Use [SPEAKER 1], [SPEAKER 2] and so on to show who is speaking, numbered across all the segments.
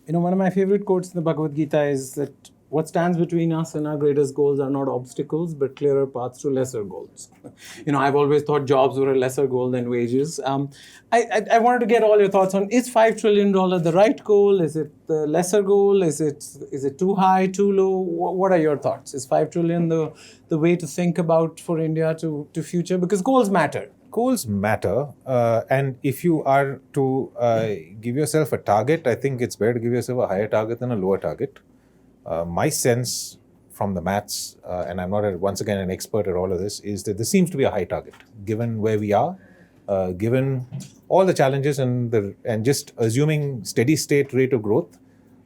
[SPEAKER 1] One of my favorite quotes in the Bhagavad Gita is that what stands between us and our greatest goals are not obstacles, but clearer paths to lesser goals. I've always thought jobs were a lesser goal than wages. I wanted to get all your thoughts on, is $5 trillion the right goal? Is it the lesser goal? Is it too high, too low? What are your thoughts? Is 5 trillion the way to think about for India to future? Because goals matter.
[SPEAKER 2] Goals matter, and if you are to give yourself a target, I think it's better to give yourself a higher target than a lower target. My sense from the maths, and I'm not once again an expert at all of this, is that this seems to be a high target, given where we are, given all the challenges and just assuming steady state rate of growth,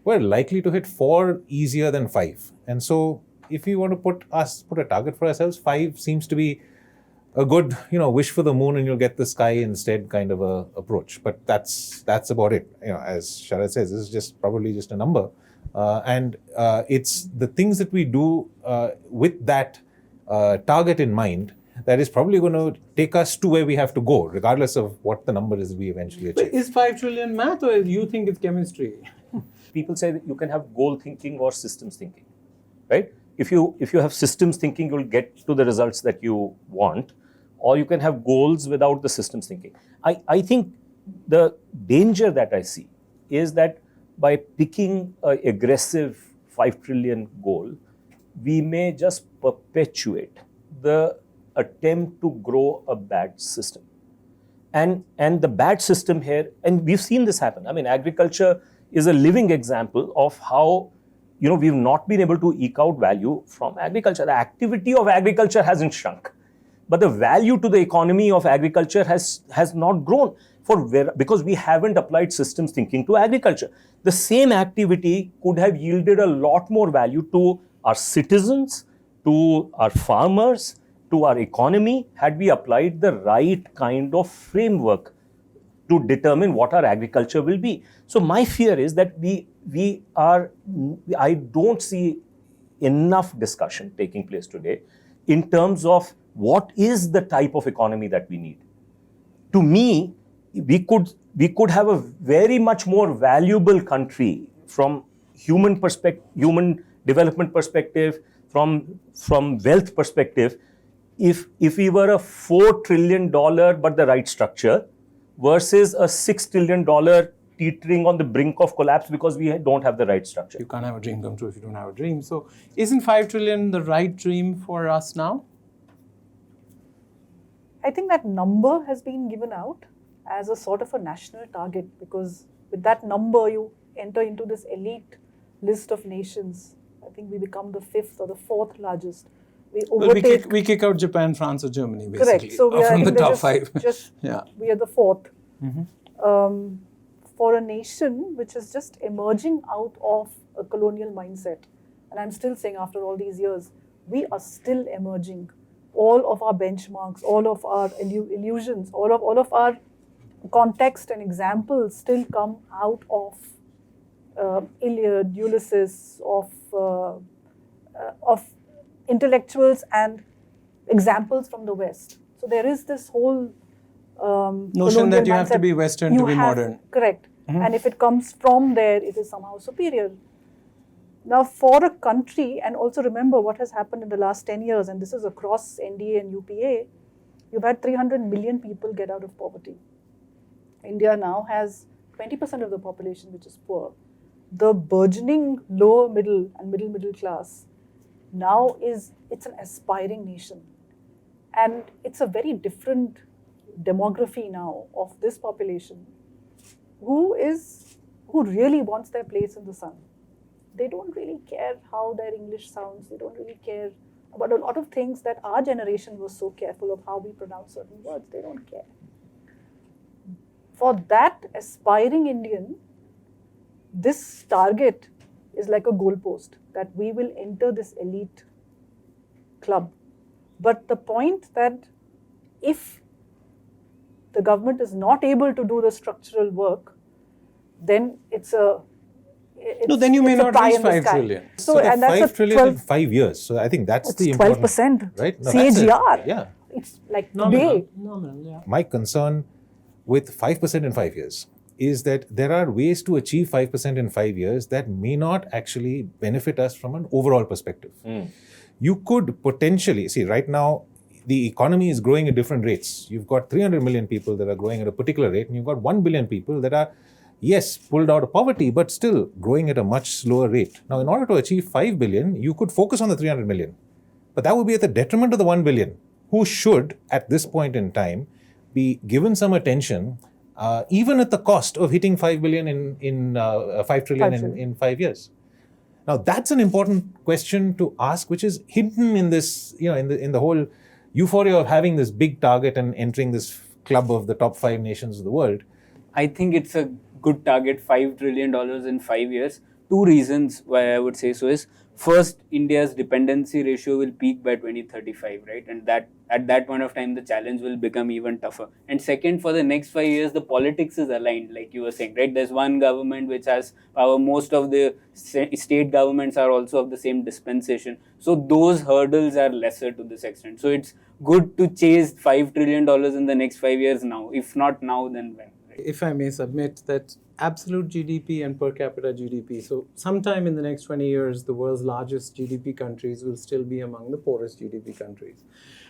[SPEAKER 2] we're likely to hit 4 easier than 5. And so if we want to put a target for ourselves, 5 seems to be a good, wish for the moon and you'll get the sky instead kind of a approach. But that's about it. As Sharad says, this is probably just a number. And it's the things that we do with that target in mind that is probably going to take us to where we have to go, regardless of what the number is we eventually achieve.
[SPEAKER 1] But is 5 trillion math, or do you think it's chemistry?
[SPEAKER 3] People say that you can have goal thinking or systems thinking, right? If you have systems thinking, you'll get to the results that you want, or you can have goals without the systems thinking. I think the danger that I see is that by picking an aggressive 5 trillion goal, we may just perpetuate the attempt to grow a bad system. And the bad system here, and we've seen this happen. I mean, agriculture is a living example of how we've not been able to eke out value from agriculture. The activity of agriculture hasn't shrunk, but the value to the economy of agriculture has not grown because we haven't applied systems thinking to agriculture. The same activity could have yielded a lot more value to our citizens, to our farmers, to our economy, had we applied the right kind of framework to determine what our agriculture will be. So my fear is that I don't see enough discussion taking place today in terms of what is the type of economy that we need. To me, we could have a very much more valuable country from human development perspective, from wealth perspective, if we were a $4 trillion but the right structure versus a $6 trillion teetering on the brink of collapse because we don't have the right structure.
[SPEAKER 1] You can't have a dream come true if you don't have a dream. So isn't 5 trillion the right dream for us now?
[SPEAKER 4] I think that number has been given out as a sort of a national target, because with that number you enter into this elite list of nations. I think we become the 5th or the 4th largest.
[SPEAKER 1] We kick out Japan, France, or Germany, basically.
[SPEAKER 4] Correct. So we are
[SPEAKER 1] from the top 5.
[SPEAKER 4] We are the 4th. Mm-hmm. For a nation which is just emerging out of a colonial mindset, and I'm still saying after all these years, we are still emerging. All of our benchmarks, all of our illusions, all of our context and examples still come out of Iliad, Ulysses, of intellectuals and examples from the West. So there is this whole
[SPEAKER 1] notion that you have to be Western to be modern.
[SPEAKER 4] Correct. Mm-hmm. And if it comes from there, it is somehow superior. Now, for a country, and also remember what has happened in the last 10 years, and this is across NDA and UPA, you've had 300 million people get out of poverty. India now has 20% of the population which is poor. The burgeoning lower middle and middle class now it's an aspiring nation. And it's a very different demography now of this population who really wants their place in the sun. They don't really care how their English sounds. They don't really care about a lot of things that our generation was so careful of how we pronounce certain words. They don't care. For that aspiring Indian, this target is like a goalpost that we will enter this elite club. But the point that if the government is not able to do the structural work, then
[SPEAKER 1] then you may not reach 5 trillion.
[SPEAKER 4] So and that's
[SPEAKER 2] 5 trillion in 5 years. So I think that's the important.
[SPEAKER 4] 12%.
[SPEAKER 2] Right? No,
[SPEAKER 4] CAGR.
[SPEAKER 2] Yeah.
[SPEAKER 4] It's like today.
[SPEAKER 1] Nominal, yeah.
[SPEAKER 2] My concern with 5% in 5 years is that there are ways to achieve 5% in 5 years that may not actually benefit us from an overall perspective. You could potentially, see, right now, the economy is growing at different rates. You've got 300 million people that are growing at a particular rate, and you've got 1 billion people that are, yes, pulled out of poverty, but still growing at a much slower rate. Now, in order to achieve 5 billion, you could focus on the 300 million, but that would be at the detriment of the 1 billion, who should, at this point in time, be given some attention, even at the cost of hitting 5 billion in 5 trillion in 5 years. Now, that's an important question to ask, which is hidden in this, in the whole euphoria of having this big target and entering this club of the top 5 nations of the world.
[SPEAKER 5] I think it's a good target, $5 trillion in 5 years. 2 reasons why I would say so is, first, India's dependency ratio will peak by 2035, right? And that at that point of time, the challenge will become even tougher. And second, for the next 5 years, the politics is aligned, like you were saying, right? There's one government which has power. Most of the state governments are also of the same dispensation. So those hurdles are lesser to this extent. So it's good to chase $5 trillion in the next 5 years now. If not now, then when?
[SPEAKER 1] If I may submit that absolute GDP and per capita GDP, so sometime in the next 20 years, the world's largest GDP countries will still be among the poorest GDP countries.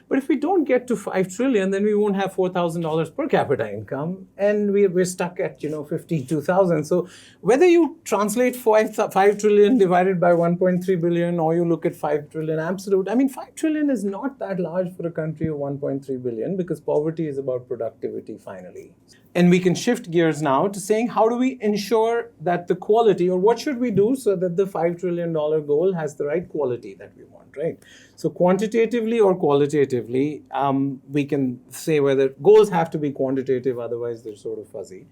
[SPEAKER 1] But if we don't get to 5 trillion, then we won't have $4,000 per capita income, and we're stuck at 52,000. So whether you translate 5 trillion divided by 1.3 billion, or you look at 5 trillion absolute, I mean 5 trillion is not that large for a country of 1.3 billion, because poverty is about productivity finally. And we can shift gears now to saying, how do we ensure that the quality, or what should we do so that the $5 trillion goal has the right quality that we want, right? So quantitatively or qualitatively, we can say whether goals have to be quantitative, otherwise they're sort of fuzzy.